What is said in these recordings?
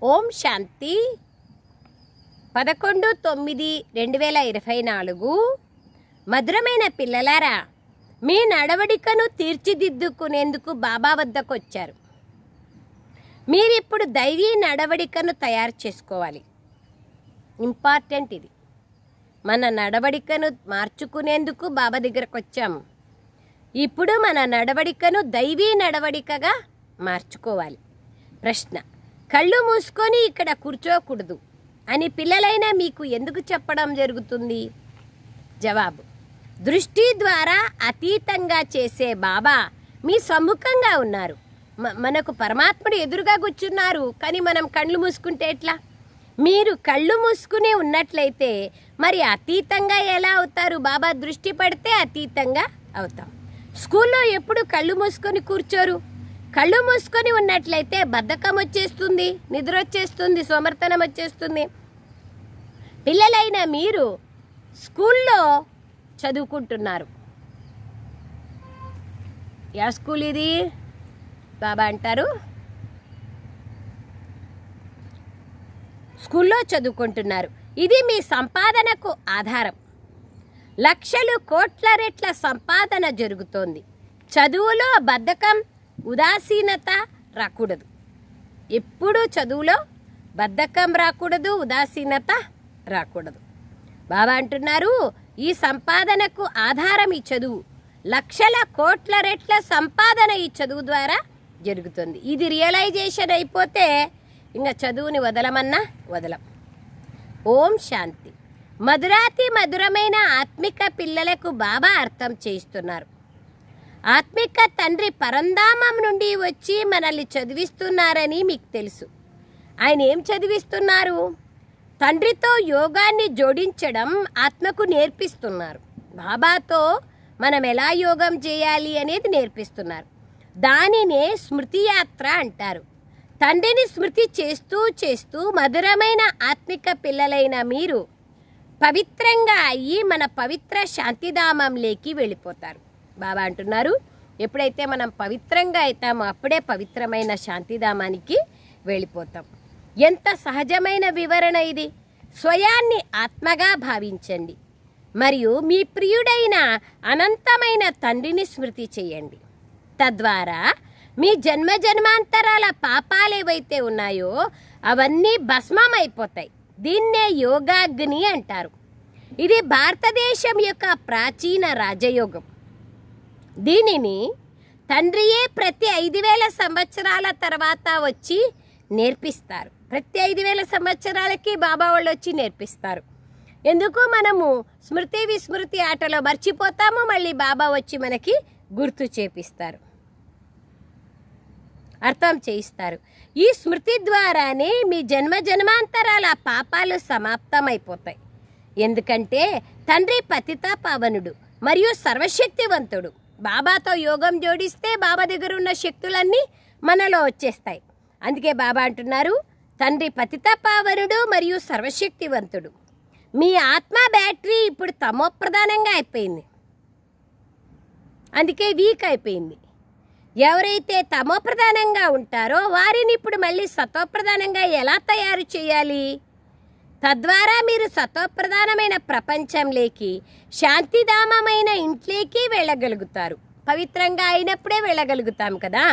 ఓం శాంతి 11/9/2024 మధురమైన పిల్లలారా, మీ నడవడికను తీర్చిదిద్దుకునేందుకు బాబా వద్దకు వచ్చారు. మీరిప్పుడు దైవీ నడవడికను తయారు చేసుకోవాలి. ఇంపార్టెంట్ ఇది. మన నడవడికను మార్చుకునేందుకు బాబా దగ్గరకు వచ్చాము. ఇప్పుడు మన నడవడికను దైవీ నడవడికగా మార్చుకోవాలి. ప్రశ్న: కళ్ళు మూసుకొని ఇక్కడ కూర్చోకూడదు అని పిల్లలైన మీకు ఎందుకు చెప్పడం జరుగుతుంది? జవాబు: దృష్టి ద్వారా అతీతంగా చేసే బాబా మీ సమ్ముఖంగా ఉన్నారు. మనకు పరమాత్ముడు ఎదురుగా కూర్చున్నారు, కానీ మనం కళ్ళు మూసుకుంటే ఎట్లా? మీరు కళ్ళు మూసుకుని ఉన్నట్లయితే మరి అతీతంగా ఎలా అవుతారు? బాబా దృష్టి పడితే అతీతంగా అవుతాం. స్కూల్లో ఎప్పుడు కళ్ళు మూసుకొని కూర్చోరు. కళ్ళు మూసుకొని ఉన్నట్లయితే బద్ధకం వచ్చేస్తుంది, నిద్ర వచ్చేస్తుంది, సోమర్తనం వచ్చేస్తుంది. పిల్లలైన మీరు స్కూల్లో చదువుకుంటున్నారు. యా స్కూల్ ఇది? బాబా అంటారు స్కూల్లో చదువుకుంటున్నారు. ఇది మీ సంపాదనకు ఆధారం. లక్షలు కోట్ల రెట్ల సంపాదన జరుగుతోంది. చదువులో బద్ధకం, ఉదాసీనత రాకూడదు. ఎప్పుడూ చదువులో బద్ధకం రాకూడదు, ఉదాసీనత రాకూడదు. బాబా అంటున్నారు, ఈ సంపాదనకు ఆధారం ఈ చదువు. లక్షల కోట్ల రెట్ల సంపాదన ఈ చదువు ద్వారా జరుగుతుంది. ఇది రియలైజేషన్ అయిపోతే ఇంకా చదువుని వదలమన్నా వదలం. ఓం శాంతి. మధురాతి మధురమైన ఆత్మిక పిల్లలకు బాబా అర్థం చేయిస్తున్నారు. ఆత్మిక తండ్రి పరంధామం నుండి వచ్చి మనల్ని చదివిస్తున్నారని మీకు తెలుసు. ఆయన ఏం చదివిస్తున్నారు? తండ్రితో యోగాన్ని జోడించడం ఆత్మకు నేర్పిస్తున్నారు. బాబాతో మనం ఎలా యోగం చేయాలి అనేది నేర్పిస్తున్నారు. దానినే స్మృతి యాత్ర అంటారు. తండ్రిని స్మృతి చేస్తూ చేస్తూ మధురమైన ఆత్మిక పిల్లలైన మీరు పవిత్రంగా అయ్యి మన పవిత్ర శాంతిధామంలోకి వెళ్ళిపోతారు. బాబా అంటున్నారు, ఎప్పుడైతే మనం పవిత్రంగా అవుతామో అప్పుడే పవిత్రమైన శాంతిధామానికి వెళ్ళిపోతాం. ఎంత సహజమైన వివరణ ఇది! స్వయాన్ని ఆత్మగా భావించండి మరియు మీ ప్రియుడైన అనంతమైన తండ్రిని స్మృతి చేయండి. తద్వారా మీ జన్మ జన్మాంతరాల పాపాలు ఏవైతే ఉన్నాయో అవన్నీ భస్మమైపోతాయి. దీన్నే యోగాగ్ని అంటారు. ఇది భారతదేశం యొక్క ప్రాచీన రాజయోగం. దీనిని తండ్రియే ప్రతి 5000 సంవత్సరాల తర్వాత వచ్చి నేర్పిస్తారు. ప్రతి 5000 సంవత్సరాలకి బాబా వాళ్ళు వచ్చి నేర్పిస్తారు. ఎందుకు? మనము స్మృతి విస్మృతి ఆటలో మర్చిపోతాము, మళ్ళీ బాబా వచ్చి మనకి గుర్తు చేపిస్తారు, అర్థం చేయిస్తారు. ఈ స్మృతి ద్వారానే మీ జన్మ జన్మాంతరాల పాపాలు సమాప్తమైపోతాయి. ఎందుకంటే తండ్రి పతిత పావనుడు మరియు సర్వశక్తివంతుడు. బాబాతో యోగం జోడిస్తే బాబా దగ్గర ఉన్న శక్తులన్నీ మనలో వచ్చేస్తాయి. అందుకే బాబా అంటున్నారు, తండ్రి పతిత పావనుడు మరియు సర్వశక్తివంతుడు. మీ ఆత్మ బ్యాటరీ ఇప్పుడు తమోప్రధానంగా అయిపోయింది, అందుకే వీక్ అయిపోయింది. ఎవరైతే తమోప్రధానంగా ఉంటారో వారిని ఇప్పుడు మళ్ళీ సతోప్రధానంగా ఎలా తయారు చేయాలి? తద్వారా మీరు సతోప్రధానమైన ప్రపంచంలోకి, శాంతిధామమైన ఇంట్లోకి వెళ్ళగలుగుతారు. పవిత్రంగా అయినప్పుడే వెళ్ళగలుగుతాం కదా.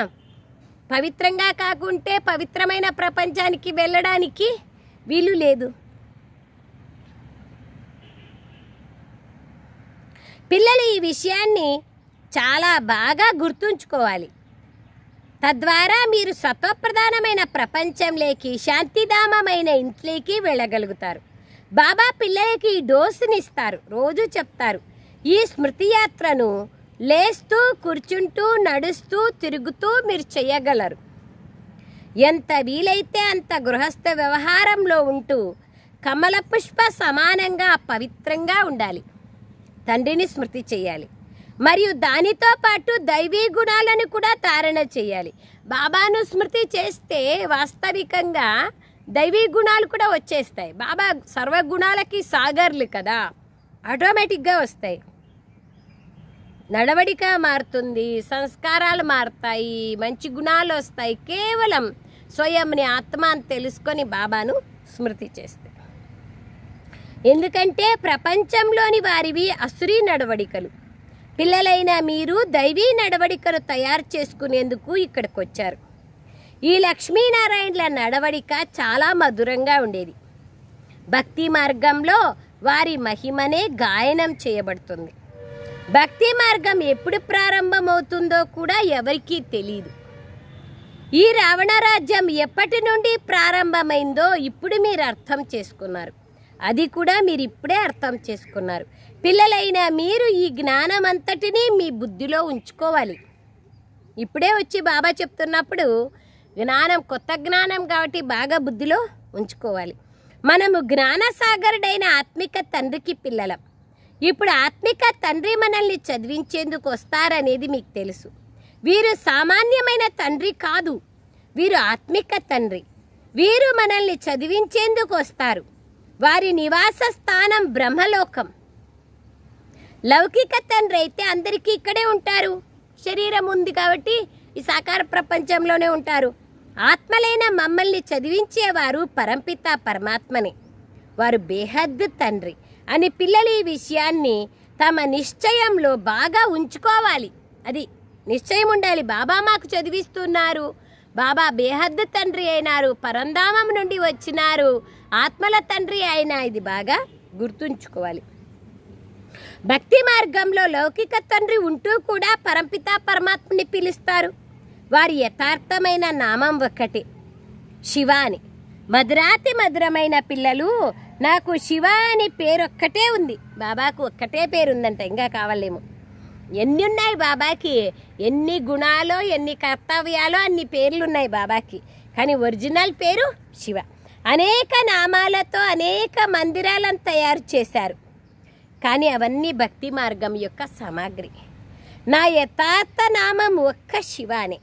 పవిత్రంగా కాకుంటే పవిత్రమైన ప్రపంచానికి వెళ్ళడానికి వీలు లేదు. పిల్లలు ఈ విషయాన్ని చాలా బాగా గుర్తుంచుకోవాలి. తద్వారా మీరు సత్వప్రధానమైన ప్రపంచంలోకి, శాంతిధామమైన ఇంట్లోకి వెళ్ళగలుగుతారు. బాబా పిల్లలకి ఈ డోసునిస్తారు. రోజు చెప్తారు, ఈ స్మృతి యాత్రను లేస్తూ, కూర్చుంటూ, నడుస్తూ, తిరుగుతూ మీరు చేయగలరు. ఎంత వీలైతే అంత గృహస్థ వ్యవహారంలో ఉంటూ కమల పుష్ప సమానంగా పవిత్రంగా ఉండాలి. తండ్రిని స్మృతి చేయాలి మరియు దానితో పాటు దైవీ గుణాలను కూడా ధారణ చేయాలి. బాబాను స్మృతి చేస్తే వాస్తవికంగా దైవీ గుణాలు కూడా వచ్చేస్తాయి. బాబా సర్వగుణాలకి సాగర్లు కదా, ఆటోమేటిక్గా వస్తాయి. నడవడిక మారుతుంది, సంస్కారాలు మారుతాయి, మంచి గుణాలు వస్తాయి. కేవలం స్వయంని ఆత్మ అని తెలుసుకొని బాబాను స్మృతి చేస్తే. ఎందుకంటే ప్రపంచంలోని వారివి అసురీ నడవడికలు. పిల్లలైన మీరు దైవీ నడవడికలు తయారు చేసుకునేందుకు ఇక్కడికి వచ్చారు. ఈ లక్ష్మీనారాయణల నడవడిక చాలా మధురంగా ఉండేది. భక్తి మార్గంలో వారి మహిమనే గాయనం చేయబడుతుంది. భక్తి మార్గం ఎప్పుడు ప్రారంభమవుతుందో కూడా ఎవరికీ తెలియదు. ఈ రావణ రాజ్యం ఎప్పటి నుండి ప్రారంభమైందో ఇప్పుడు మీరు అర్థం చేసుకున్నారు. అది కూడా మీరు ఇప్పుడే అర్థం చేసుకున్నారు. పిల్లలైన మీరు ఈ జ్ఞానం అంతటినీ మీ బుద్ధిలో ఉంచుకోవాలి. ఇప్పుడే వచ్చి బాబా చెప్తున్నప్పుడు జ్ఞానం కొత్త జ్ఞానం కాబట్టి బాగా బుద్ధిలో ఉంచుకోవాలి. మనము జ్ఞానసాగరుడైన ఆత్మిక తండ్రికి పిల్లలం. ఇప్పుడు ఆత్మిక తండ్రి మనల్ని చదివించేందుకు వస్తారనేది మీకు తెలుసు. వీరు సామాన్యమైన తండ్రి కాదు, వీరు ఆత్మిక తండ్రి. వీరు మనల్ని చదివించేందుకు వస్తారు. వారి నివాస స్థానం బ్రహ్మలోకం. లౌకిక తండ్రి అయితే అందరికీ ఇక్కడే ఉంటారు. శరీరం ఉంది కాబట్టి ఈ సాకార ప్రపంచంలోనే ఉంటారు. ఆత్మలైన మమ్మల్ని చదివించేవారు పరంపిత పరమాత్మనే. వారు బేహద్దు తండ్రి అని పిల్లలు ఈ విషయాన్ని తమ నిశ్చయంలో బాగా ఉంచుకోవాలి. అది నిశ్చయం ఉండాలి. బాబా మాకు చదివిస్తున్నారు, బాబా బేహద్దు తండ్రి అయినారు, పరంధామం నుండి వచ్చినారు, ఆత్మల తండ్రి అయిన ఇది బాగా గుర్తుంచుకోవాలి. భక్తి మార్గంలో లౌకిక తండ్రి ఉంటూ కూడా పరంపిత పరమాత్మని పిలుస్తారు. వారి యథార్థమైన నామం ఒక్కటే, శివ అని. మధురాతి మధురమైన పిల్లలు, నాకు శివ అని పేరొక్కటే ఉంది. బాబాకు ఒక్కటే పేరు ఉందంట, ఇంకా కావాలేమో. ఎన్ని ఉన్నాయి బాబాకి, ఎన్ని గుణాలో ఎన్ని కర్తవ్యాలో అన్ని పేర్లున్నాయి బాబాకి. కానీ ఒరిజినల్ పేరు శివ. అనేక నామాలతో అనేక మందిరాలను తయారు చేశారు. కానీ అవన్నీ భక్తి మార్గం యొక్క సామాగ్రి. నా యథార్థ నామం ఒక్క శివ అని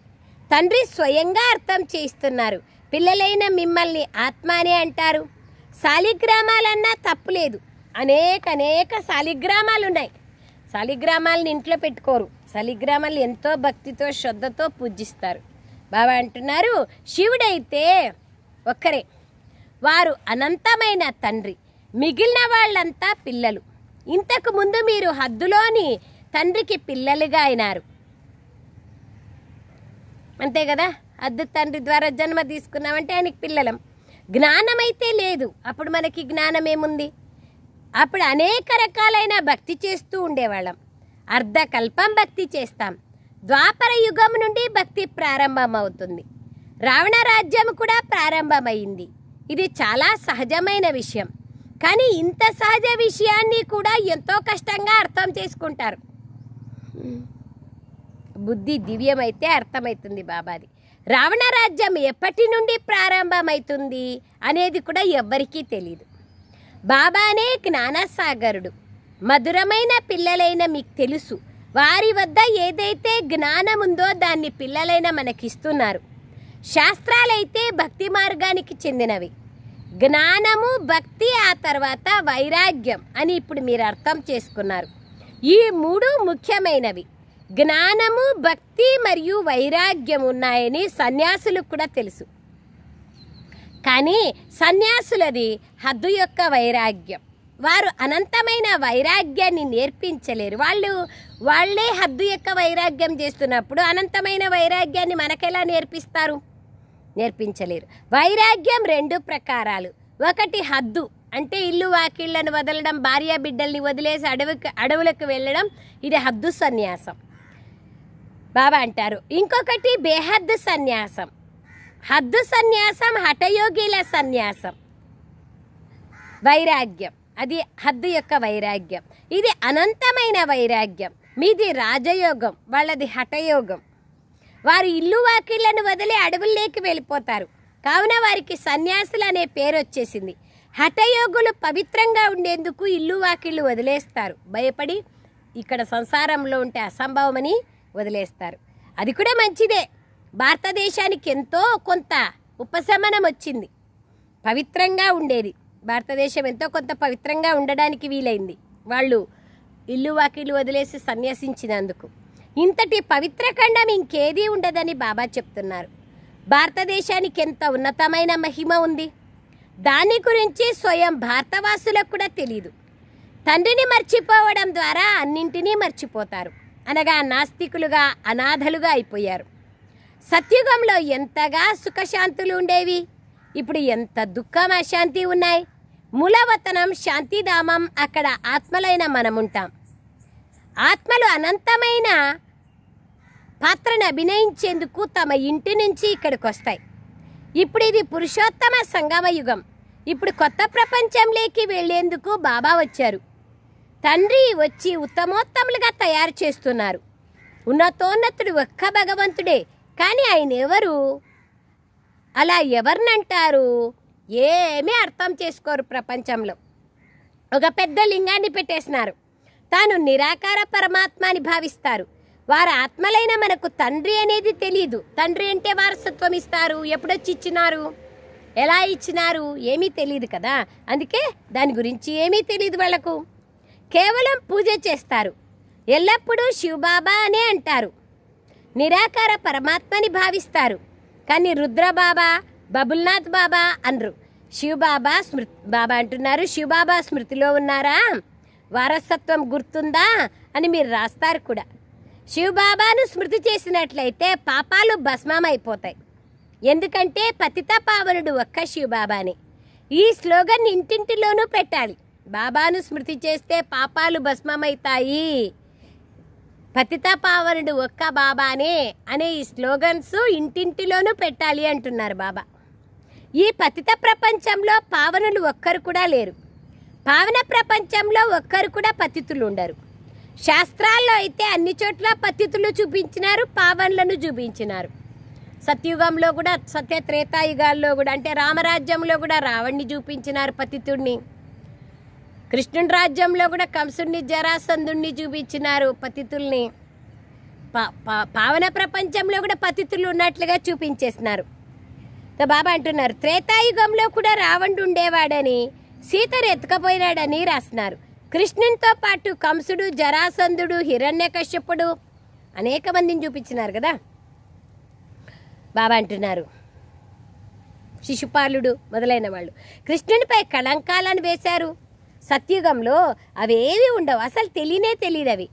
తండ్రి స్వయంగా అర్థం చేయిస్తున్నారు. పిల్లలైన మిమ్మల్ని ఆత్మ అనే అంటారు. శాలిగ్రామాలన్నా తప్పులేదు. అనేక శాలిగ్రామాలు ఉన్నాయి. శాలిగ్రామాలను ఇంట్లో పెట్టుకోరు. శాలిగ్రామాలు ఎంతో భక్తితో శ్రద్ధతో పూజిస్తారు. బాబా అంటున్నారు, శివుడైతే ఒక్కరే, వారు అనంతమైన తండ్రి, మిగిలిన వాళ్ళంతా పిల్లలు. ఇంతకు ముందు మీరు హద్దులోని తండ్రికి పిల్లలుగా అయినారు, అంతే కదా. హద్దు తండ్రి ద్వారా జన్మ తీసుకున్నామంటే ఆయనకి పిల్లలం. జ్ఞానం అయితే లేదు. అప్పుడు మనకి జ్ఞానం ఏముంది? అప్పుడు అనేక రకాలైన భక్తి చేస్తూ ఉండేవాళ్ళం. అర్ధకల్పం భక్తి చేస్తాం. ద్వాపర యుగం నుండి భక్తి ప్రారంభమవుతుంది. రావణ రాజ్యం కూడా ప్రారంభమైంది. ఇది చాలా సహజమైన విషయం. కానీ ఇంత సహజ విషయాన్ని కూడా ఎంతో కష్టంగా అర్థం చేసుకుంటారు. బుద్ధి దివ్యమైతే అర్థమవుతుంది బాబాది. రావణ రాజ్యం ఎప్పటి నుండి ప్రారంభమవుతుంది అనేది కూడా ఎవ్వరికీ తెలియదు. బాబానే జ్ఞానసాగరుడు. మధురమైన పిల్లలైన మీకు తెలుసు. వారి వద్ద ఏదైతే జ్ఞానం ఉందో దాన్ని పిల్లలైన మనకిస్తున్నారు. శాస్త్రాలైతే భక్తి మార్గానికి చెందినవి. జ్ఞానము, భక్తి, ఆ తర్వాత వైరాగ్యం అని ఇప్పుడు మీరు అర్థం చేసుకున్నారు. ఈ మూడు ముఖ్యమైనవి. జ్ఞానము, భక్తి మరియు వైరాగ్యం ఉన్నాయని సన్యాసులకు కూడా తెలుసు. కానీ సన్యాసులది హద్దు యొక్క వైరాగ్యం. వారు అనంతమైన వైరాగ్యాన్ని నేర్పించలేరు. వాళ్ళే హద్దు యొక్క వైరాగ్యం చేస్తున్నప్పుడు అనంతమైన వైరాగ్యాన్ని మనకెలా నేర్పిస్తారు? నేర్పించలేరు. వైరాగ్యం రెండు ప్రకారాలు. ఒకటి హద్దు అంటే ఇల్లు వాకిళ్లను వదలడం, భార్య బిడ్డల్ని వదిలేసి అడవులకు వెళ్ళడం, ఇది హద్దు సన్యాసం బాబా అంటారు. ఇంకొకటి బేహద్దు సన్యాసం. హద్దు సన్యాసం హఠయోగిల సన్యాసం. వైరాగ్యం అది హద్దు యొక్క వైరాగ్యం. ఇది అనంతమైన వైరాగ్యం. మీది రాజయోగం, వాళ్ళది హఠయోగం. వారు ఇల్లు వాకిళ్లను వదిలి అడవుల్లోకి వెళ్ళిపోతారు. కావున వారికి సన్యాసులు అనే పేరు వచ్చేసింది. హఠయోగులు పవిత్రంగా ఉండేందుకు ఇల్లు వాకిళ్ళు వదిలేస్తారు. భయపడి ఇక్కడ సంసారంలో ఉంటే అసంభవమని వదిలేస్తారు. అది కూడా మంచిదే. భారతదేశానికి ఎంతో కొంత ఉపశమనం వచ్చింది. పవిత్రంగా ఉండేది భారతదేశం, ఎంతో కొంత పవిత్రంగా ఉండడానికి వీలైంది వాళ్ళు ఇల్లు వాకిళ్ళు వదిలేసి సన్యాసించినందుకు. ఇంతటి పవిత్ర ఖండం ఇంకేదీ ఉండదని బాబా చెప్తున్నారు. భారతదేశానికి ఎంత ఉన్నతమైన మహిమ ఉంది. దాని గురించి స్వయం భారతవాసులకు కూడా తెలియదు. తండ్రిని మర్చిపోవడం ద్వారా అన్నింటినీ మర్చిపోతారు. అనగా నాస్తికులుగా, అనాథలుగా అయిపోయారు. సత్యుగంలో ఎంతగా సుఖశాంతులు ఉండేవి, ఇప్పుడు ఎంత దుఃఖం, అశాంతి ఉన్నాయి. మూలవతనం శాంతిధామం, అక్కడ ఆత్మలైన మనముంటాం. ఆత్మలు అనంతమైన పాత్రను అభినయించేందుకు తమ ఇంటి నుంచి ఇక్కడికి వస్తాయి. ఇప్పుడు ఇది పురుషోత్తమ సంగమ యుగం. ఇప్పుడు కొత్త ప్రపంచంలోకి వెళ్లేందుకు బాబా వచ్చారు. తండ్రి వచ్చి ఉత్తమోత్తములుగా తయారు చేస్తున్నారు. ఉన్నతోన్నతుడు ఒక్క భగవంతుడే. కానీ ఆయన ఎవరు? అలా ఎవరినంటారు? ఏమీ అర్థం చేసుకోరు. ప్రపంచంలో ఒక పెద్ద లింగాన్ని పెట్టేసినారు. తాను నిరాకార పరమాత్మ అని భావిస్తారు. వారు ఆత్మలైన మనకు తండ్రి అనేది తెలియదు. తండ్రి అంటే వారసత్వం ఇస్తారు. ఎప్పుడొచ్చి ఇచ్చినారు, ఎలా ఇచ్చినారు, ఏమీ తెలియదు కదా. అందుకే దాని గురించి ఏమీ తెలియదు వాళ్ళకు. కేవలం పూజ చేస్తారు. ఎల్లప్పుడూ శివబాబా అనే అంటారు. నిరాకార పరమాత్మని భావిస్తారు. కానీ రుద్రబాబా, బబుల్నాథ్ బాబా అనరు. శివబాబా బాబా అంటున్నారు. శివబాబా స్మృతిలో ఉన్నారా, వారసత్వం గుర్తుందా అని మీరు రాస్తారు కూడా. శివబాబాను స్మృతి చేసినట్లయితే పాపాలు భస్మమైపోతాయి. ఎందుకంటే పతిత పావనుడు ఒక్క శివబాబాని. ఈ స్లోగన్ ఇంటింటిలోనూ పెట్టాలి. బాబాను స్మృతి చేస్తే పాపాలు భస్మమవుతాయి, పతిత పావనుడు ఒక్క బాబానే అనే ఈ స్లోగన్స్ ఇంటింటిలోనూ పెట్టాలి అంటున్నారు బాబా. ఈ పతిత ప్రపంచంలో పావనులు ఒక్కరు కూడా లేరు. పావన ప్రపంచంలో ఒక్కరు కూడా పతితులు ఉండరు. శాస్త్రాల్లో అయితే అన్ని చోట్ల పతితులు చూపించినారు, పావనులను చూపించినారు. సత్యుగంలో కూడా, సత్య త్రేతాయుగాల్లో కూడా, అంటే రామరాజ్యంలో కూడా రావణ్ణి చూపించినారు పతితుడిని. కృష్ణుడి రాజ్యంలో కూడా కంసుడిని, జరాసంధుడిని చూపించినారు పతితుల్ని. పావన ప్రపంచంలో కూడా పతితులు ఉన్నట్లుగా చూపించేసినారు. బాబా అంటున్నారు త్రేతాయుగంలో కూడా రావణుడు ఉండేవాడని, సీతను ఎత్తుకపోయినాడని రాస్తున్నారు. కృష్ణునితో పాటు కంసుడు, జరాసంధుడు, హిరణ్యకశ్యపుడు అనేక మందిని చూపించినారు కదా. బాబా అంటున్నారు శిశుపాలుడు మొదలైన వాళ్ళు కృష్ణునిపై కళంకాలను వేశారు. సత్యుగంలో అవేవి ఉండవు, అసలు తెలియదు అవి.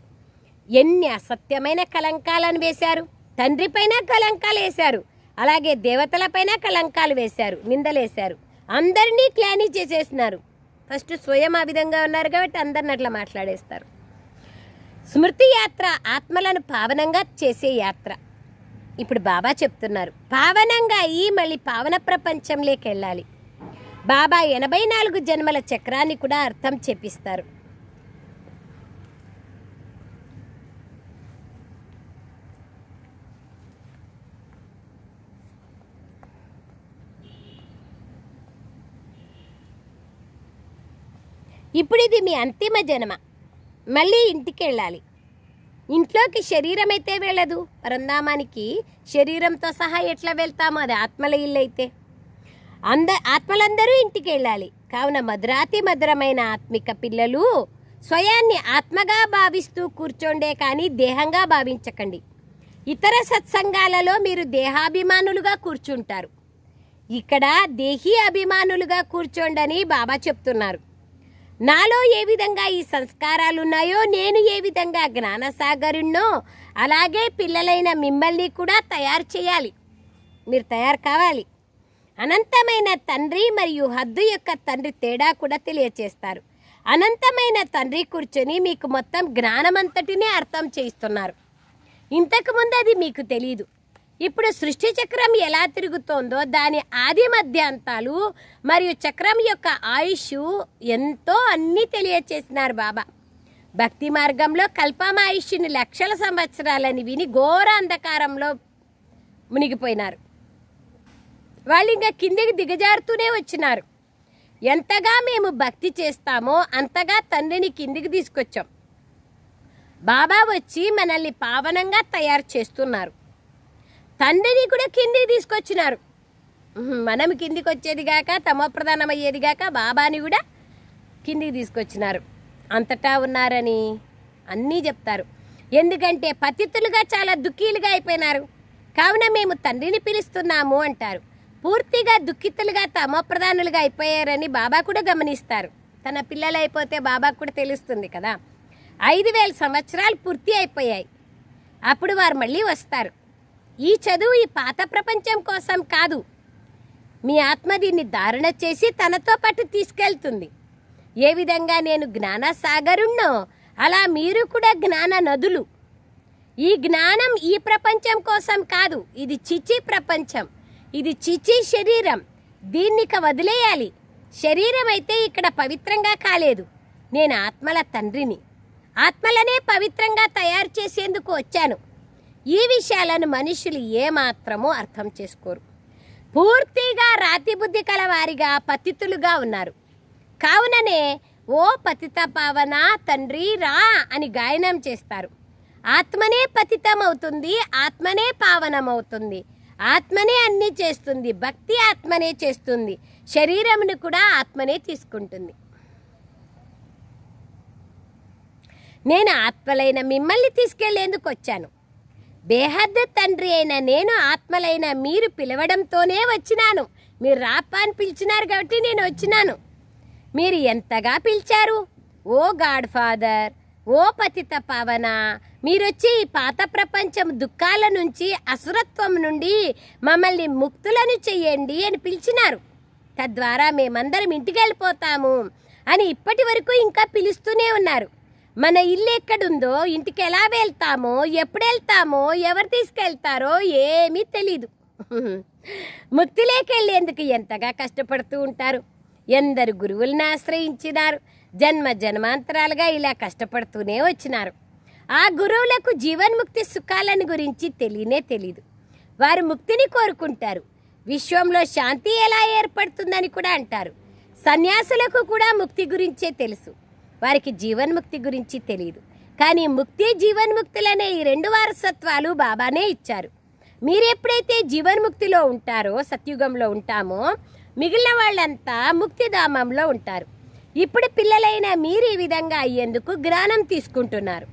ఎన్ని అసత్యమైన కళంకాలను వేశారు. తండ్రిపైన కళంకాలు వేశారు, అలాగే దేవతలపైన కళంకాలు వేశారు, నిందలేశారు. అందరినీ క్లానీ చేసేసినారు. ఫస్ట్ స్వయం ఆ విధంగా ఉన్నారు కాబట్టి అందరిని అట్లా మాట్లాడేస్తారు. స్మృతి యాత్ర ఆత్మలను పావనంగా చేసే యాత్ర. ఇప్పుడు బాబా చెప్తున్నారు పావనంగా మళ్ళీ పావన ప్రపంచంలోకి వెళ్ళాలి. బాబా 84 జన్మల చక్రాన్ని కూడా అర్థం చెప్పిస్తారు. ఇప్పుడు ఇది మీ అంతిమ జన్మ. మళ్ళీ ఇంటికి వెళ్ళాలి. ఇంట్లోకి శరీరం అయితే వెళ్ళదు. పరంధామానికి శరీరంతో సహా ఎట్లా వెళ్తామో అది ఆత్మల ఇల్లు అయితే. ఆత్మలందరూ ఇంటికి వెళ్ళాలి. కావున మధురాతి మధురమైన ఆత్మిక పిల్లలు స్వయాన్ని ఆత్మగా భావిస్తూ కూర్చోండే కానీ దేహంగా భావించకండి. ఇతర సత్సంగాలలో మీరు దేహాభిమానులుగా కూర్చుంటారు. ఇక్కడ దేహీ అభిమానులుగా కూర్చోండని బాబా చెప్తున్నారు. నాలో ఏ విధంగా ఈ సంస్కారాలు ఉన్నాయో, నేను ఏ విధంగా జ్ఞానసాగరుణ్ణో, అలాగే పిల్లలైన మిమ్మల్ని కూడా తయారు చేయాలి. మీరు తయారు కావాలి. అనంతమైన తండ్రి మరియు హద్దు యొక్క తండ్రి తేడా కూడా తెలియచేస్తారు. అనంతమైన తండ్రి కూర్చొని మీకు మొత్తం జ్ఞానమంతటినీ అర్థం చేయిస్తున్నారు. ఇంతకుముందు అది మీకు తెలియదు. ఇప్పుడు సృష్టి చక్రం ఎలా తిరుగుతోందో దాని ఆది మధ్యాంతాలు మరియు చక్రం యొక్క ఆయుష్ ఎంతో అన్నీ తెలియచేసినారు బాబా. భక్తి మార్గంలో కల్పమాయుష్ని లక్షల సంవత్సరాలని విని ఘోర అంధకారంలో మునిగిపోయినారు. వాళ్ళు ఇంకా కిందికి దిగజారుతూనే వచ్చినారు. ఎంతగా మేము భక్తి చేస్తామో అంతగా తండ్రిని కిందికి తీసుకొచ్చాం. బాబా వచ్చి మనల్ని పావనంగా తయారు చేస్తున్నారు. తండ్రిని కూడా కిందికి తీసుకొచ్చినారు. మనం కిందికి వచ్చేది గాక, తమోప్రధానం అయ్యేది గాక, బాబాని కూడా కిందికి తీసుకొచ్చినారు. అంతటా ఉన్నారని అన్నీ చెప్తారు. ఎందుకంటే పతితులుగా చాలా దుఃఖీలుగా అయిపోయినారు. కావున మేము తండ్రిని పిలుస్తున్నాము అంటారు. పూర్తిగా దుఃఖితులుగా తమోప్రధానులుగా అయిపోయారని బాబా కూడా గమనిస్తారు. తన పిల్లలు అయిపోతే బాబాకు కూడా తెలుస్తుంది కదా. 5000 సంవత్సరాలు పూర్తి అయిపోయాయి. అప్పుడు వారు మళ్ళీ వస్తారు. ఈ చదువు ఈ పాత ప్రపంచం కోసం కాదు. మీ ఆత్మ దీన్ని ధారణ చేసి తనతో పాటు తీసుకెళ్తుంది. ఏ విధంగా నేను జ్ఞాన సాగరుణ్ణో అలా మీరు కూడా జ్ఞాన నదులు. ఈ జ్ఞానం ఈ ప్రపంచం కోసం కాదు. ఇది చిచి ప్రపంచం, ఇది చిచి శరీరం. దీన్నిక వదిలేయాలి. శరీరం అయితే ఇక్కడ పవిత్రంగా కాలేదు. నేను ఆత్మల తండ్రిని. ఆత్మలనే పవిత్రంగా తయారు చేసేందుకు వచ్చాను. ఈ విషయాలను మనుషులు ఏమాత్రమూ అర్థం చేసుకోరు. పూర్తిగా రాతి బుద్ధి కలవారిగా పతితులుగా ఉన్నారు. కావుననే ఓ పతిత పావన తండ్రి రా అని గాయనం చేస్తారు. ఆత్మనే పతితం అవుతుంది, ఆత్మనే పావనమవుతుంది, ఆత్మనే అన్నీ చేస్తుంది. భక్తి ఆత్మనే చేస్తుంది. శరీరమును కూడా ఆత్మనే తీసుకుంటుంది. నేను ఆత్మలైన మిమ్మల్ని తీసుకెళ్లేందుకు వచ్చాను. బేహద్ తండ్రి అయిన నేను ఆత్మలైన మీరు పిలవడంతోనే వచ్చినాను. మీరు రాపా అని పిలిచినారు కాబట్టి నేను వచ్చినాను. మీరు ఎంతగా పిలిచారు. ఓ గాడ్ ఫాదర్, ఓ పతిత పావన, మీరొచ్చి ఈ పాత ప్రపంచం దుఃఖాల నుంచి, అసురత్వం నుండి మమ్మల్ని ముక్తులను చెయ్యండి అని పిలిచినారు. తద్వారా మేమందరం ఇంటికి వెళ్ళిపోతాము అని ఇప్పటి వరకు ఇంకా పిలుస్తూనే ఉన్నారు. మన ఇల్లు ఎక్కడుందో, ఇంటికి ఎలా వెళ్తామో, ఎప్పుడు వెళ్తామో, ఎవరు తీసుకెళ్తారో ఏమీ తెలీదు. ముక్తిలోకి వెళ్ళేందుకు ఎంతగా కష్టపడుతూ ఉంటారు. ఎందరు గురువులను ఆశ్రయించినారు. జన్మ జన్మాంతరాలుగా ఇలా కష్టపడుతూనే వచ్చినారు. ఆ గురువులకు జీవన్ముక్తి సుఖాలను గురించి తెలియనే తెలీదు. వారు ముక్తిని కోరుకుంటారు. విశ్వంలో శాంతి ఎలా ఏర్పడుతుందని కూడా అంటారు. సన్యాసులకు కూడా ముక్తి గురించే తెలుసు. వారికి జీవన్ముక్తి గురించి తెలియదు. కానీ ముక్తి జీవన్ముక్తులనే ఈ 2 వారసత్వాలు బాబానే ఇచ్చారు. మీరెప్పుడైతే జీవన్ముక్తిలో ఉంటారో, సత్యుగంలో ఉంటామో, మిగిలిన వాళ్ళంతా ముక్తిధామంలో ఉంటారు. ఇప్పుడు పిల్లలైన మీరు ఈ విధంగా అయ్యేందుకు జ్ఞానం తీసుకుంటున్నారు.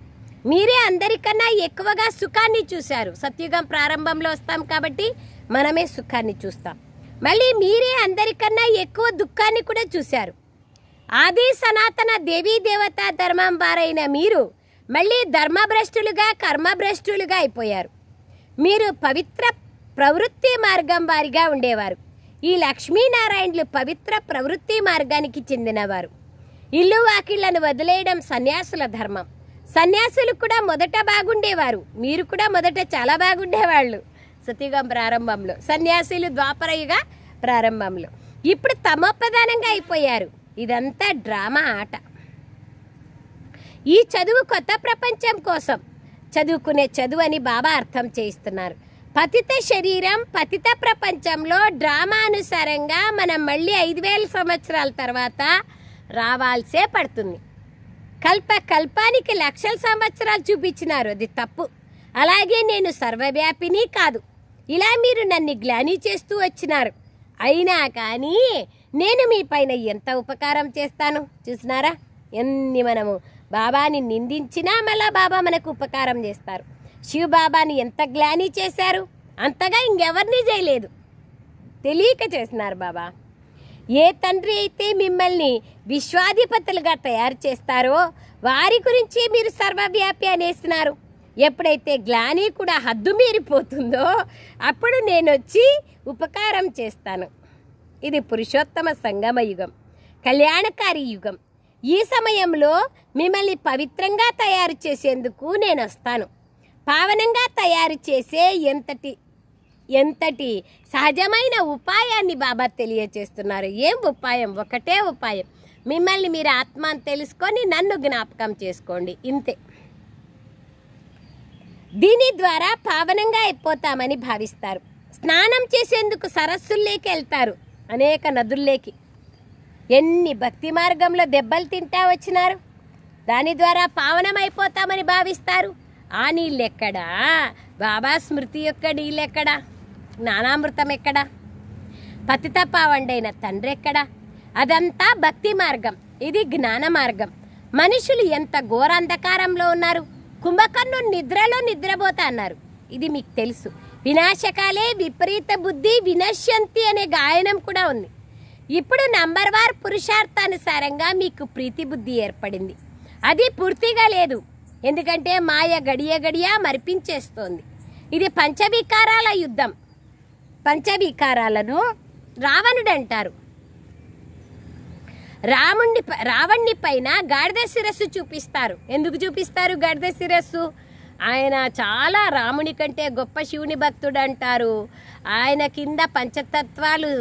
మీరే అందరికన్నా ఎక్కువగా సుఖాన్ని చూశారు. సత్యుగం ప్రారంభంలో వస్తాం కాబట్టి మనమే సుఖాన్ని చూస్తాం. మళ్ళీ మీరే అందరికన్నా ఎక్కువ దుఃఖాన్ని కూడా చూశారు. ఆది సనాతన దేవీ దేవతా ధర్మం వారైన మీరు మళ్ళీ ధర్మభ్రష్టులుగా, కర్మభ్రష్టులుగా అయిపోయారు. మీరు పవిత్ర ప్రవృత్తి మార్గం వారిగా ఉండేవారు. ఈ లక్ష్మీనారాయణులు పవిత్ర ప్రవృత్తి మార్గానికి చెందినవారు. ఇల్లు వాకిళ్లను వదిలేయడం సన్యాసుల ధర్మం. సన్యాసులు కూడా మొదట బాగుండేవారు. మీరు కూడా మొదట చాలా బాగుండేవాళ్ళు. సత్యుగం ప్రారంభంలో సన్యాసులు ద్వాపరయుగ ప్రారంభంలో. ఇప్పుడు తమోప్రధానంగా అయిపోయారు. ఇదంతా డ్రామా ఆట. ఈ చదువు కొత్త ప్రపంచం కోసం చదువుకునే చదువు అని బాబా అర్థం చేయిస్తున్నారు. పతిత శరీరం పతిత ప్రపంచంలో డ్రామా అనుసారంగా మనం మళ్ళీ 5000 సంవత్సరాల తర్వాత రావాల్సే పడుతుంది. కల్పానికి లక్షల సంవత్సరాలు చూపించినారు. అది తప్పు. అలాగే నేను సర్వవ్యాపిని కాదు. ఇలా మీరు నన్ను గ్లాని చేస్తూ వచ్చినారు. అయినా కానీ నేను మీ పైన ఎంత ఉపకారం చేస్తాను చూసినారా. ఎన్ని మనము బాబాని నిందించినా మళ్ళా బాబా మనకు ఉపకారం చేస్తారు. శివ బాబాని ఎంత గ్లాని చేశారు, అంతగా ఇంకెవరిని చేయలేదు. తెలియక చేసినారు బాబా. ఏ తండ్రి అయితే మిమ్మల్ని విశ్వాధిపతులుగా తయారు చేస్తారో వారి గురించి మీరు సర్వవ్యాపి అనేసినారు. ఎప్పుడైతే గ్లాని కూడా హద్దు మీరిపోతుందో అప్పుడు నేను వచ్చి ఉపకారం చేస్తాను. ఇది పురుషోత్తమ సంగమ యుగం, కళ్యాణకారి యుగం. ఈ సమయంలో మిమ్మల్ని పవిత్రంగా తయారు చేసేందుకు నేను వస్తాను. పావనంగా తయారు చేసే ఎంతటి సహజమైన ఉపాయాన్ని బాబా తెలియచేస్తున్నారు. ఏం ఉపాయం? ఒకటే ఉపాయం. మిమ్మల్ని మీరు ఆత్మ అని తెలుసుకొని నన్ను జ్ఞాపకం చేసుకోండి. ఇంతే. దీని ద్వారా పావనంగా అయిపోతామని భావిస్తారు. స్నానం చేసేందుకు సరస్సుల్లోకి వెళ్తారు, అనేక నదుల్లోకి. ఎన్ని భక్తి మార్గంలో దెబ్బలు తింటా వచ్చినారు. దాని ద్వారా పావనం అయిపోతామని భావిస్తారు. ఆ నీళ్ళెక్కడా? బాబా స్మృతి యొక్క నీళ్ళెక్కడా? జ్ఞానామృతం ఎక్కడా? పతిత పావండైన తండ్రి ఎక్కడా? అదంతా భక్తి మార్గం, ఇది జ్ఞాన మార్గం. మనుషులు ఎంత ఘోర అంధకారంలో ఉన్నారు. కుంభకర్ణుడు నిద్రలో నిద్రపోతా అన్నారు. ఇది మీకు తెలుసు. వినాశకాలే విపరీత బుద్ధి వినశ్యంతి అనే గాయనం కూడా ఉంది. ఇప్పుడు నంబర్ వార్ పురుషార్థానుసారంగా మీకు ప్రీతి బుద్ధి ఏర్పడింది. అది పూర్తిగా లేదు, ఎందుకంటే మాయ గడియ గడియ మరిపించేస్తోంది. ఇది పంచవికారాల యుద్ధం. పంచవికారాలను రావణుడు అంటారు. రావణ్ణి పైన గాడిద శిరస్సు చూపిస్తారు. ఎందుకు చూపిస్తారు గాడిద శిరస్సు? ఆయన చాలా రాముని కంటే గొప్ప శివుని భక్తుడు అంటారు. ఆయన కింద పంచతత్వాలు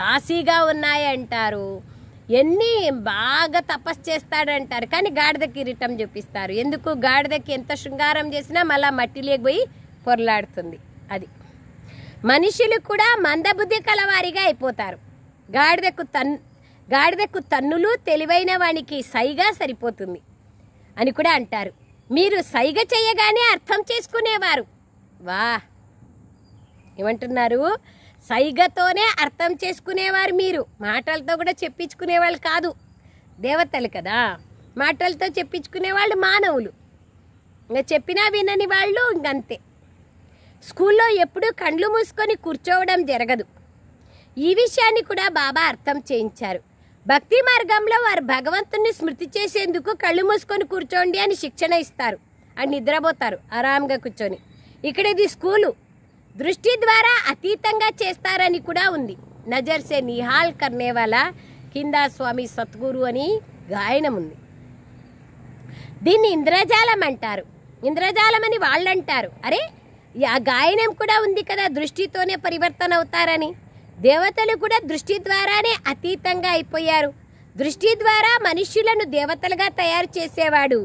దాసీగా ఉన్నాయంటారు. ఎన్ని బాగా తపస్సు చేస్తాడంటారు. కానీ గాడిద కిరీటం చూపిస్తారు. ఎందుకు? గాడిదకి ఎంత శృంగారం చేసినా మళ్ళీ మట్టిలోకి పోయి పొరలాడుతుంది. అది మనుషులు కూడా మందబుద్ధి కలవారిగా అయిపోతారు. గాడిదకు తన్నులు తెలివైన వానికి సైగా సరిపోతుంది అని కూడా అంటారు. మీరు సైగ చేయగానే అర్థం చేసుకునేవారు. వా ఏమంటున్నారు? సైగతోనే అర్థం చేసుకునేవారు మీరు. మాటలతో కూడా చెప్పించుకునేవాళ్ళు కాదు. దేవతలు కదా, మాటలతో చెప్పించుకునేవాళ్ళు మానవులు. ఇంకా చెప్పినా వినని వాళ్ళు ఇంకంతే. స్కూల్లో ఎప్పుడూ కళ్ళు మూసుకొని కూర్చోవడం జరగదు. ఈ విషయాన్ని కూడా బాబా అర్థం చేయించారు. భక్తి మార్గంలో వారు భగవంతుని స్మృతి చేసేందుకు కళ్ళు మూసుకొని కూర్చోండి అని శిక్షణ ఇస్తారు. అని నిద్రపోతారు ఆరాంగా కూర్చొని. ఇక్కడ ఇది స్కూలు. దృష్టి ద్వారా అతీతంగా చేస్తారని కూడా ఉంది. నజర్ సే నిహాల్ కర్నే వాలా కింద స్వామి సద్గురు అని గాయనం ఉంది. దీన్ని ఇంద్రజాలం అంటారు. ఇంద్రజాలం అని వాళ్ళు అంటారు. అరే ఆ గాయనం కూడా ఉంది కదా, దృష్టితోనే పరివర్తన అవుతారని. దేవతలు కూడా దృష్టి ద్వారానే అతీతంగా అయిపోయారు. దృష్టి ద్వారా మనుష్యులను దేవతలుగా తయారు చేసేవాడు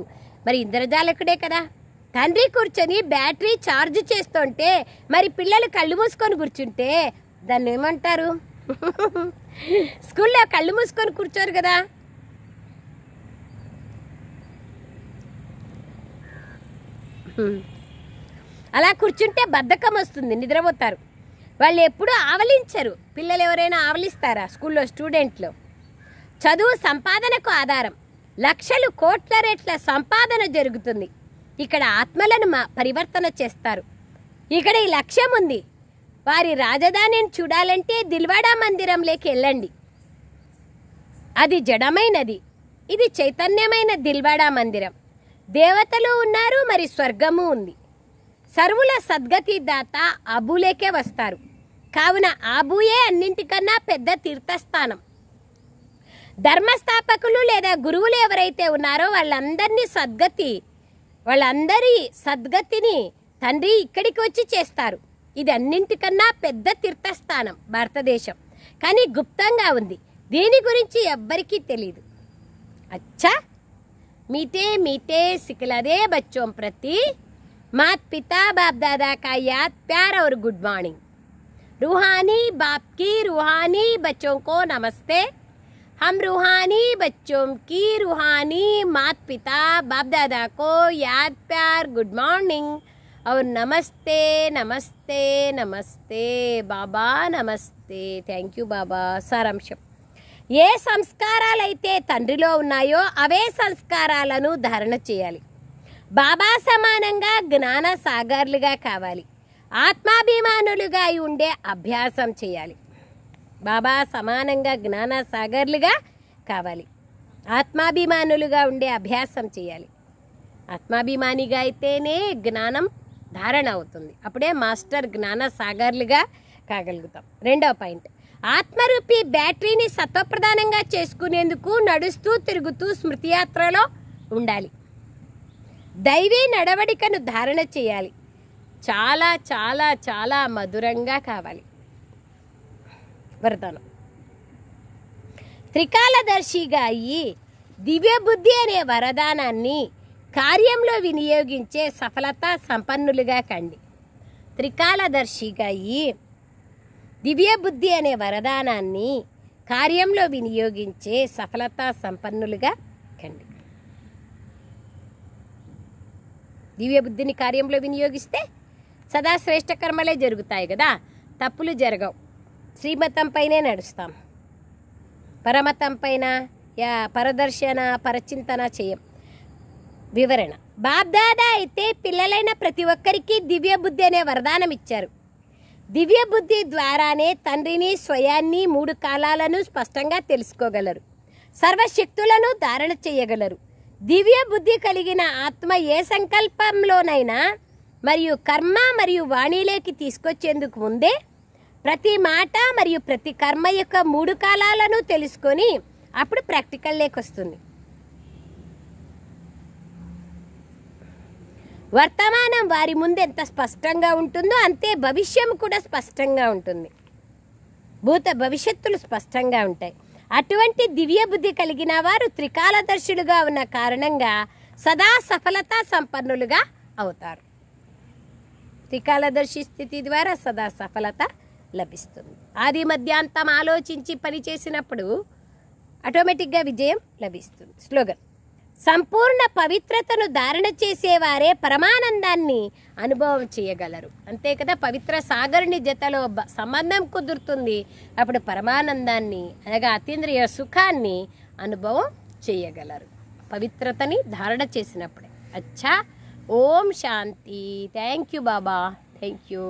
మరి ఇంద్రజాలకుడే కదా. తండ్రి కూర్చొని బ్యాటరీ ఛార్జ్ చేస్తుంటే మరి పిల్లలు కళ్ళు మూసుకొని కూర్చుంటే దాన్ని ఏమంటారు? స్కూల్లో కళ్ళు మూసుకొని కూర్చోరు కదా. అలా కూర్చుంటే బద్ధకం వస్తుంది, నిద్రపోతారు. వాళ్ళు ఎప్పుడూ ఆవలించరు. పిల్లలు ఎవరైనా ఆవలిస్తారా? స్కూల్లో స్టూడెంట్లు. చదువు సంపాదనకు ఆధారం. లక్షలు కోట్ల రెట్ల సంపాదన జరుగుతుంది. ఇక్కడ ఆత్మలను పరివర్తన చేస్తారు. ఇక్కడ ఈ లక్ష్యం ఉంది. వారి రాజధానిని చూడాలంటే దిల్వాడా మందిరంలోకి వెళ్ళండి. అది జడమైనది, ఇది చైతన్యమైన దిల్వాడా మందిరం. దేవతలు ఉన్నారు, మరి స్వర్గము ఉంది. సర్వుల సద్గతి దాత ఆబూలేకే వస్తారు. కావున ఆబూయే అన్నింటికన్నా పెద్ద తీర్థస్థానం. ధర్మస్థాపకులు లేదా గురువులు ఎవరైతే ఉన్నారో వాళ్ళందరి సద్గతిని తండ్రి ఇక్కడికి వచ్చి చేస్తారు. ఇది అన్నింటికన్నా పెద్ద తీర్థస్థానం భారతదేశం. కానీ గుప్తంగా ఉంది. దీని గురించి ఎవ్వరికీ తెలియదు. అచ్చా मीठे मीठे सिखलादे बच्चों प्रति मात पिता बाप दादा का याद प्यार और गुड मॉर्निंग। रूहानी बाप की रूहानी बच्चों को नमस्ते। हम रूहानी बच्चों की रूहानी मात पिता बाप दादा को याद प्यार गुड मॉर्निंग और नमस्ते नमस्ते नमस्ते बाबा नमस्ते। थैंक यू बाबा। सारांशం ఏ సంస్కారాలైతే తండ్రిలో ఉన్నాయో అవే సంస్కారాలను ధారణ చేయాలి. బాబా సమానంగా జ్ఞాన సాగర్లుగా కావాలి. ఆత్మాభిమానులుగా ఉండే అభ్యాసం చేయాలి. బాబా సమానంగా జ్ఞాన సాగర్లుగా కావాలి. ఆత్మాభిమానులుగా ఉండే అభ్యాసం చేయాలి. ఆత్మాభిమానిగా అయితేనే జ్ఞానం ధారణ అవుతుంది. అప్పుడే మాస్టర్ జ్ఞాన సాగర్లుగా కాగలుగుతాం. రెండవ పాయింట్, ఆత్మరూపీ బ్యాటరీని సత్వప్రధానంగా చేసుకునేందుకు నడుస్తూ తిరుగుతూ స్మృతి యాత్రలో ఉండాలి. దైవీ నడవడికను ధారణ చేయాలి. చాలా చాలా చాలా మధురంగా కావాలి. వరదానం, త్రికాలదర్శిగా అయ్యి దివ్య బుద్ధి అనే వరదానాన్ని కార్యంలో వినియోగించే సఫలత సంపన్నులుగా కండి. త్రికాలదర్శిగా అయ్యి దివ్య బుద్ధి అనే వరదానాన్ని కార్యంలో వినియోగించే సఫలతా సంపన్నులుగా కండి. దివ్య బుద్ధిని కార్యంలో వినియోగిస్తే సదా శ్రేష్ఠ కర్మలే జరుగుతాయి కదా, తప్పులు జరగవు. శ్రీమతం పైనే నడుస్తాం, పరమతం పైన పరదర్శన పరచింతన చేయం. వివరణ, బాబ్దాదా అయితే పిల్లలైన ప్రతి ఒక్కరికి దివ్య బుద్ధి అనే వరదానం ఇచ్చారు. దివ్య బుద్ధి ద్వారానే తండ్రిని స్వయాన్ని 3 కాలాలను స్పష్టంగా తెలుసుకోగలరు. సర్వశక్తులను ధారణ చేయగలరు. దివ్య బుద్ధి కలిగిన ఆత్మ ఏ సంకల్పంలోనైనా మరియు కర్మ మరియు వాణిలోకి తీసుకొచ్చేందుకు ముందే ప్రతి మాట మరియు ప్రతి కర్మ యొక్క 3 కాలాలను తెలుసుకొని అప్పుడు ప్రాక్టికల్ లేకొస్తుంది. వర్తమానం వారి ముందు ఎంత స్పష్టంగా ఉంటుందో అంతే భవిష్యం కూడా స్పష్టంగా ఉంటుంది. భూత భవిష్యత్తులు స్పష్టంగా ఉంటాయి. అటువంటి దివ్య బుద్ధి కలిగిన వారు త్రికాలదర్శులుగా ఉన్న కారణంగా సదా సఫలతా సంపన్నులుగా అవుతారు. త్రికాలదర్శి స్థితి ద్వారా సదా సఫలత లభిస్తుంది. ఆది మధ్యాంతం ఆలోచించి పనిచేసినప్పుడు ఆటోమేటిక్గా విజయం లభిస్తుంది. స్లోగన్: సంపూర్ణ పవిత్రతను ధారణ చేసేవారే పరమానందాన్ని అనుభవం చేయగలరు. అంతే కదా, పవిత్ర సాగరుని జతలో సంబంధం కుదురుతుంది. అప్పుడు పరమానందాన్ని అనగా అతీంద్రియ సుఖాన్ని అనుభవం చేయగలరు, పవిత్రతని ధారణ చేసినప్పుడే. అచ్చా, Om Shanti. Thank you Baba, thank you.